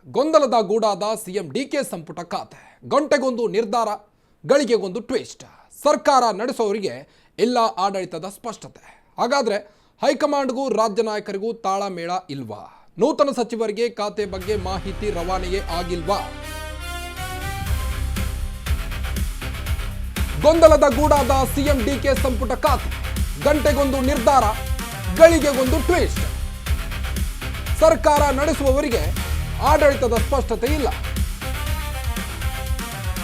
ಗೊಂದಲದ ಗೂಡಾದ CM DK ಸಂಪುಟ ಖಾತೆ. ಗಂಟೆಗೊಂದು ನಿರ್ಧಾರ, ಗಳಿಗೆಗೊಂದು ಟ್ವಿಸ್ಟ್. ಸರ್ಕಾರ ನಡೆಸೋರಿಗೆ ಇಲ್ಲ ಆಡಳಿತದ ಸ್ಪಷ್ಟತೆ. ಹಾಗಾದ್ರೆ ಹೈಕಮಾಂಡ್ಗೂ ರಾಜ್ಯ ನಾಯಕರಿಗೂ ತಾಳಮೇಳ ಇಲ್ವಾ? ನೂತನ ಸಚಿವರಿಗೆ ಖಾತೆ ಬಗ್ಗೆ ಮಾಹಿತಿ ರವಾನೆಯೇ ಆಗಿಲ್ವಾ? ಗೊಂದಲದ ಗೂಡಾದ ಸಿಎಂ ಡಿಕೆ ಸಂಪುಟ ಖಾತೆ. ಗಂಟೆಗೊಂದು ನಿರ್ಧಾರ, ಗಳಿಗೆಗೊಂದು ಟ್ವಿಸ್ಟ್. ಸರ್ಕಾರ ನಡೆಸುವವರಿಗೆ ಆಡಳಿತದ ಸ್ಪಷ್ಟತೆ ಇಲ್ಲ.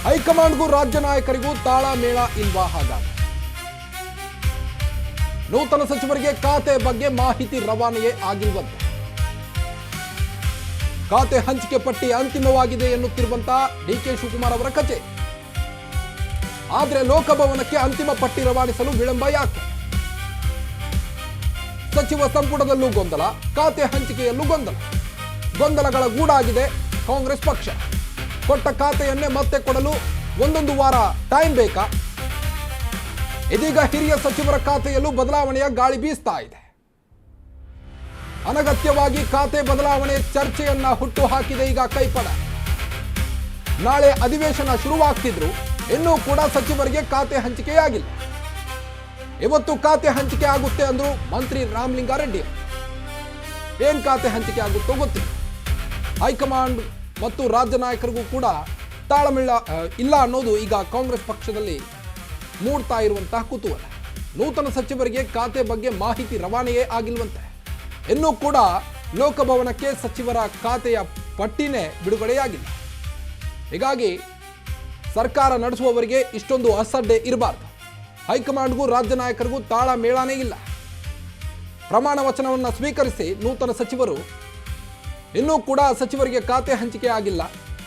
ಹೈಕಮಾಂಡ್ಗೂ ರಾಜ್ಯ ನಾಯಕರಿಗೂ ತಾಳಮೇಳ ಇಲ್ವಾ? ಹಾಗಾದ್ರೆ ನೂತನ ಸಚಿವರಿಗೆ ಖಾತೆ ಬಗ್ಗೆ ಮಾಹಿತಿ ರವಾನೆಯೇ ಆಗಿಲ್ವಂತೆ. ಖಾತೆ ಹಂಚಿಕೆ ಪಟ್ಟಿ ಅಂತಿಮವಾಗಿದೆ ಎನ್ನುತ್ತಿರುವಂತಹ ಡಿಕೆ ಶಿವಕುಮಾರ್ ಅವರ ಕಚೇರಿ. ಆದರೆ ಲೋಕಭವನಕ್ಕೆ ಅಂತಿಮ ಪಟ್ಟಿ ರವಾನಿಸಲು ವಿಳಂಬ ಯಾಕೆ? ಸಚಿವ ಸಂಪುಟದಲ್ಲೂ ಗೊಂದಲ, ಖಾತೆ ಹಂಚಿಕೆಯಲ್ಲೂ ಗೊಂದಲ. ಗೊಂದಲಗಳ ಗೂಡಾಗಿದೆ ಕಾಂಗ್ರೆಸ್ ಪಕ್ಷ. ಕೊಟ್ಟ ಖಾತೆಯನ್ನೇ ಮತ್ತೆ ಕೊಡಲು ಒಂದೊಂದು ವಾರ ಟೈಮ್ ಬೇಕಾ? ಇದೀಗ ಹಿರಿಯ ಸಚಿವರ ಖಾತೆಯಲ್ಲೂ ಬದಲಾವಣೆಯ ಗಾಳಿ ಬೀಸ್ತಾ ಇದೆ. ಅನಗತ್ಯವಾಗಿ ಖಾತೆ ಬದಲಾವಣೆ ಚರ್ಚೆಯನ್ನ ಹುಟ್ಟು ಹಾಕಿದೆ ಈಗ ಕೈಪಡ. ನಾಳೆ ಅಧಿವೇಶನ ಶುರುವಾಗ್ತಿದ್ರು ಇನ್ನೂ ಕೂಡ ಸಚಿವರಿಗೆ ಖಾತೆ ಹಂಚಿಕೆಯಾಗಿಲ್ಲ. ಇವತ್ತು ಖಾತೆ ಹಂಚಿಕೆ ಆಗುತ್ತೆ ಅಂದ್ರು ಮಂತ್ರಿ ರಾಮಲಿಂಗಾರೆಡ್ಡಿ. ಏನ್ ಖಾತೆ ಹಂಚಿಕೆ ಆಗುತ್ತೋ ಗೊತ್ತಿಲ್ಲ. ಹೈಕಮಾಂಡ್ ಮತ್ತು ರಾಜ್ಯ ನಾಯಕರಿಗೂ ಕೂಡ ತಾಳಮೇಳ ಇಲ್ಲ ಅನ್ನೋದು ಈಗ ಕಾಂಗ್ರೆಸ್ ಪಕ್ಷದಲ್ಲಿ ಮೂಡ್ತಾ ಇರುವಂತಹ ಕುತೂಹಲ. ನೂತನ ಸಚಿವರಿಗೆ ಖಾತೆ ಬಗ್ಗೆ ಮಾಹಿತಿ ರವಾನೆಯೇ ಆಗಿಲ್ವಂತೆ. ಇನ್ನೂ ಕೂಡ ಲೋಕಭವನಕ್ಕೆ ಸಚಿವರ ಖಾತೆಯ ಪಟ್ಟಿನೇ ಬಿಡುಗಡೆಯಾಗಿಲ್ಲ. ಹೀಗಾಗಿ ಸರ್ಕಾರ ನಡೆಸುವವರಿಗೆ ಇಷ್ಟೊಂದು ಅಸಡ್ಡೆ ಇರಬಾರ್ದು. ಹೈಕಮಾಂಡ್ಗೂ ರಾಜ್ಯ ನಾಯಕರಿಗೂ ತಾಳಮೇಳನೇ ಇಲ್ಲ. ಪ್ರಮಾಣ ವಚನವನ್ನು ಸ್ವೀಕರಿಸಿ ನೂತನ ಸಚಿವರು ಇನ್ನೂ ಕೂಡ ಸಚಿವರಿಗೆ ಖಾತೆ ಹಂಚಿಕೆ ಆಗಿಲ್ಲ.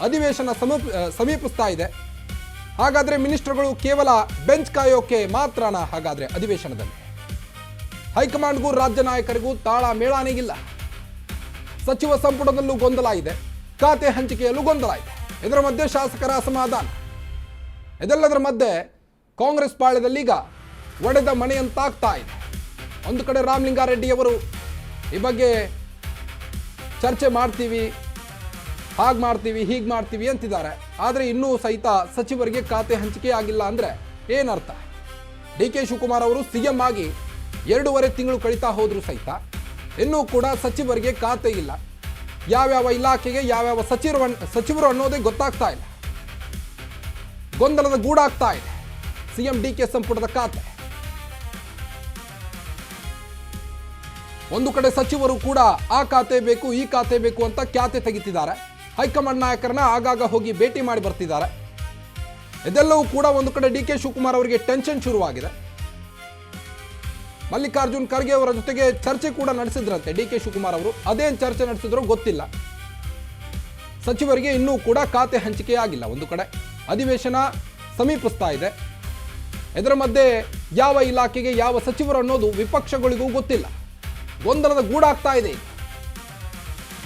ಅಧಿವೇಶನ ಸಮೀಪಿಸ್ತಾ ಇದೆ. ಹಾಗಾದ್ರೆ ಮಿನಿಸ್ಟರ್ಗಳು ಕೇವಲ ಬೆಂಚ್ ಕಾಯೋಕೆ ಮಾತ್ರನಾ? ಹಾಗಾದ್ರೆ ಅಧಿವೇಶನದಲ್ಲಿ ಹೈಕಮಾಂಡ್ಗೂ ರಾಜ್ಯ ನಾಯಕರಿಗೂ ತಾಳಮೇಳನೇ ಇಲ್ಲ. ಸಚಿವ ಸಂಪುಟದಲ್ಲೂ ಗೊಂದಲ ಇದೆ, ಖಾತೆ ಹಂಚಿಕೆಯಲ್ಲೂ ಗೊಂದಲ ಇದೆ. ಇದರ ಮಧ್ಯೆ ಶಾಸಕರ ಅಸಮಾಧಾನ. ಇದೆಲ್ಲದರ ಮಧ್ಯೆ ಕಾಂಗ್ರೆಸ್ ಪಾಳ್ಯದಲ್ಲೀಗ ಒಡೆದ ಮನೆಯಂತಾಗ್ತಾ ಇದೆ. ಒಂದು ಕಡೆ ರಾಮಲಿಂಗಾರೆಡ್ಡಿಯವರು ಈ ಬಗ್ಗೆ ಚರ್ಚೆ ಮಾಡ್ತೀವಿ, ಹಾಗೆ ಮಾಡ್ತೀವಿ, ಹೀಗೆ ಮಾಡ್ತೀವಿ ಅಂತಿದ್ದಾರೆ. ಆದರೆ ಇನ್ನೂ ಸಹಿತ ಸಚಿವರಿಗೆ ಖಾತೆ ಹಂಚಿಕೆ ಆಗಿಲ್ಲ ಅಂದರೆ ಏನರ್ಥ? ಡಿ ಕೆ ಶಿವಕುಮಾರ್ ಅವರು ಸಿಎಂ ಆಗಿ 2.5 ತಿಂಗಳು ಕಳೀತಾ ಹೋದ್ರು ಸಹಿತ ಇನ್ನೂ ಕೂಡ ಸಚಿವರಿಗೆ ಖಾತೆ ಇಲ್ಲ. ಯಾವ್ಯಾವ ಇಲಾಖೆಗೆ ಯಾವ್ಯಾವ ಸಚಿವರು ಅನ್ನೋದೇ ಗೊತ್ತಾಗ್ತಾ ಇಲ್ಲ. ಗೊಂದಲದ ಗೂಡಾಗ್ತಾ ಇದೆ ಸಿಎಂ ಡಿಕೆ ಸಂಪುಟದ ಖಾತೆ. ಒಂದು ಕಡೆ ಸಚಿವರು ಕೂಡ ಆ ಖಾತೆ ಬೇಕು, ಈ ಖಾತೆ ಬೇಕು ಅಂತ ಖ್ಯಾತೆ ತೆಗಿತಿದ್ದಾರೆ. ಹೈಕಮಾಂಡ್ ನಾಯಕರನ್ನ ಆಗಾಗ ಹೋಗಿ ಭೇಟಿ ಮಾಡಿ ಬರ್ತಿದ್ದಾರೆ. ಇದೆಲ್ಲವೂ ಕೂಡ ಒಂದು ಕಡೆ ಡಿ ಕೆ ಶಿವಕುಮಾರ್ ಅವರಿಗೆ ಟೆನ್ಷನ್ ಶುರುವಾಗಿದೆ. ಮಲ್ಲಿಕಾರ್ಜುನ್ ಖರ್ಗೆ ಅವರ ಜೊತೆಗೆ ಚರ್ಚೆ ಕೂಡ ನಡೆಸಿದ್ರಂತೆ ಡಿ ಕೆ ಶಿವಕುಮಾರ್ ಅವರು. ಅದೇನು ಚರ್ಚೆ ನಡೆಸಿದ್ರೋ ಗೊತ್ತಿಲ್ಲ. ಸಚಿವರಿಗೆ ಇನ್ನೂ ಕೂಡ ಖಾತೆ ಹಂಚಿಕೆ ಆಗಿಲ್ಲ. ಒಂದು ಕಡೆ ಅಧಿವೇಶನ ಸಮೀಪಿಸ್ತಾ ಇದೆ. ಇದರ ಮಧ್ಯೆ ಯಾವ ಇಲಾಖೆಗೆ ಯಾವ ಸಚಿವರು ಅನ್ನೋದು ವಿಪಕ್ಷಗಳಿಗೂ ಗೊತ್ತಿಲ್ಲ. ಗೊಂದಲದ ಗೂಡಾಗ್ತಾ ಇದೆ.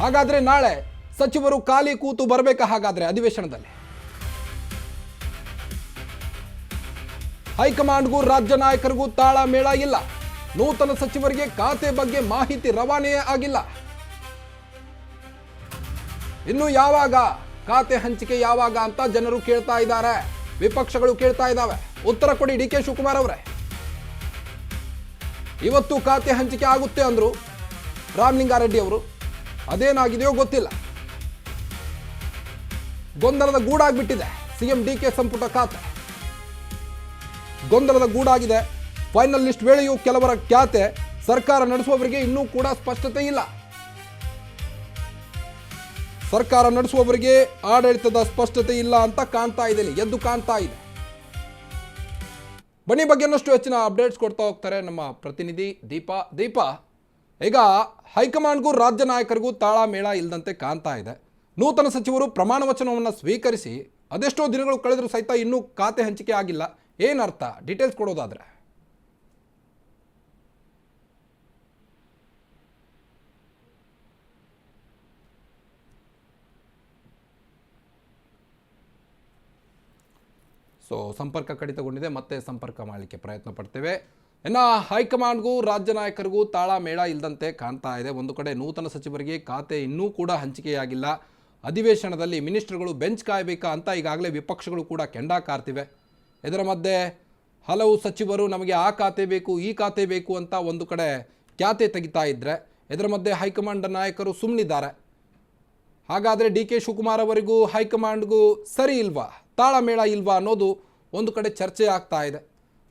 ಹಾಗಾದ್ರೆ ನಾಳೆ ಸಚಿವರು ಖಾಲಿ ಕೂತು ಬರಬೇಕಾ? ಹಾಗಾದ್ರೆ ಅಧಿವೇಶನದಲ್ಲಿ ಹೈಕಮಾಂಡ್ಗೂ ರಾಜ್ಯ ನಾಯಕರಿಗೂ ತಾಳಮೇಳ ಇಲ್ಲ. ನೂತನ ಸಚಿವರಿಗೆ ಖಾತೆ ಬಗ್ಗೆ ಮಾಹಿತಿ ರವಾನೆಯೇ ಆಗಿಲ್ಲ. ಇನ್ನು ಯಾವಾಗ ಖಾತೆ ಹಂಚಿಕೆ, ಯಾವಾಗ ಅಂತ ಜನರು ಕೇಳ್ತಾ ಇದ್ದಾರೆ, ವಿಪಕ್ಷಗಳು ಕೇಳ್ತಾ ಇದ್ದಾವೆ. ಉತ್ತರ ಕೊಡಿ ಡಿ ಕೆ ಶಿವಕುಮಾರ್ ಅವರೇ. ಇವತ್ತು ಖಾತೆ ಹಂಚಿಕೆ ಆಗುತ್ತೆ ಅಂದ್ರು ರಾಮಲಿಂಗಾರೆಡ್ಡಿ ಅವರು. ಅದೇನಾಗಿದೆಯೋ ಗೊತ್ತಿಲ್ಲ. ಗೊಂದಲದ ಗೂಡಾಗ್ಬಿಟ್ಟಿದೆ ಸಿಎಂ ಡಿಕೆ ಸಂಪುಟ ಖಾತೆ. ಗೊಂದಲದ ಗೂಡಾಗಿದೆ. ಫೈನಲ್ ಲಿಸ್ಟ್ ವೇಳೆಯೂ ಕೆಲವರ ಖಾತೆ ಸರ್ಕಾರ ನಡೆಸುವವರಿಗೆ ಇನ್ನೂ ಕೂಡ ಸ್ಪಷ್ಟತೆ ಇಲ್ಲ. ಸರ್ಕಾರ ನಡೆಸುವವರಿಗೆ ಆಡಳಿತದ ಸ್ಪಷ್ಟತೆ ಇಲ್ಲ ಅಂತ ಕಾಣ್ತಾ ಇದೆ, ಎದ್ದು ಕಾಣ್ತಾ ಇದೆ. ಬನ್ನಿ ಬಗ್ಗೆ ಇನ್ನಷ್ಟು ಹೆಚ್ಚಿನ ಅಪ್ಡೇಟ್ಸ್ ಕೊಡ್ತಾ ಹೋಗ್ತಾರೆ ನಮ್ಮ ಪ್ರತಿನಿಧಿ ದೀಪಾ. ಈಗ ಹೈಕಮಾಂಡ್ಗೂ ರಾಜ್ಯ ನಾಯಕರಿಗೂ ತಾಳಮೇಳ ಇಲ್ಲದಂತೆ ಕಾಣ್ತಾ ಇದೆ. ನೂತನ ಸಚಿವರು ಪ್ರಮಾಣ ವಚನವನ್ನು ಸ್ವೀಕರಿಸಿ ಅದೆಷ್ಟೋ ದಿನಗಳು ಕಳೆದರೂ ಸಹಿತ ಇನ್ನೂ ಖಾತೆ ಹಂಚಿಕೆ ಆಗಿಲ್ಲ. ಏನರ್ಥ? ಡೀಟೇಲ್ಸ್ ಕೊಡೋದಾದ್ರೆ. ಸಂಪರ್ಕ ಕಡಿತಗೊಂಡಿದೆ, ಮತ್ತೆ ಸಂಪರ್ಕ ಮಾಡಲಿಕ್ಕೆ ಪ್ರಯತ್ನ ಪಡ್ತೇವೆ. ಇನ್ನು ಹೈಕಮಾಂಡ್ಗೂ ರಾಜ್ಯ ನಾಯಕರಿಗೂ ತಾಳಮೇಳ ಇಲ್ಲದಂತೆ ಕಾಣ್ತಾ ಇದೆ. ಒಂದು ಕಡೆ ನೂತನ ಸಚಿವರಿಗೆ ಖಾತೆ ಇನ್ನೂ ಕೂಡ ಹಂಚಿಕೆಯಾಗಿಲ್ಲ. ಅಧಿವೇಶನದಲ್ಲಿ ಮಿನಿಸ್ಟರ್ಗಳು ಬೆಂಚ್ ಕಾಯಬೇಕಾ ಅಂತ ಈಗಾಗಲೇ ವಿಪಕ್ಷಗಳು ಕೂಡ ಕೆಂಡ ಕಾರ್ತಿವೆ. ಇದರ ಮಧ್ಯೆ ಹಲವು ಸಚಿವರು ನಮಗೆ ಆ ಖಾತೆ ಬೇಕು ಈ ಖಾತೆ ಬೇಕು ಅಂತ ಒಂದು ಕಡೆ ಖ್ಯಾತೆ ತೆಗಿತಾ ಇದ್ದರೆ, ಇದರ ಮಧ್ಯೆ ಹೈಕಮಾಂಡ್ ನಾಯಕರು ಸುಮ್ಮನಿದ್ದಾರೆ. ಹಾಗಾದರೆ ಡಿ ಕೆ ಶಿವಕುಮಾರ್ ಅವರಿಗೂ ಹೈಕಮಾಂಡ್ಗೂ ಸರಿ ಇಲ್ವಾ, ತಾಳಮೇಳ ಇಲ್ವಾ ಅನ್ನೋದು ಒಂದು ಕಡೆ ಚರ್ಚೆ ಆಗ್ತಾ ಇದೆ.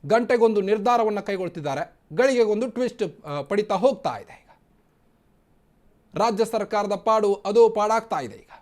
ಗಂಟೆಗೊಂದು ನಿರ್ಧಾರವನ್ನು ಕೈಗೊಳ್ತಿದ್ದಾರೆ, ಗಳಿಗೆಗೊಂದು ಟ್ವಿಸ್ಟ್ ಪಡಿತಾ ಹೋಗ್ತಾ ಇದೆ. ಈಗ ರಾಜ್ಯ ಸರ್ಕಾರದ ಪಾಡು ಅದು ಪಾಡಾಗ್ತಾ ಇದೆ. ಈಗ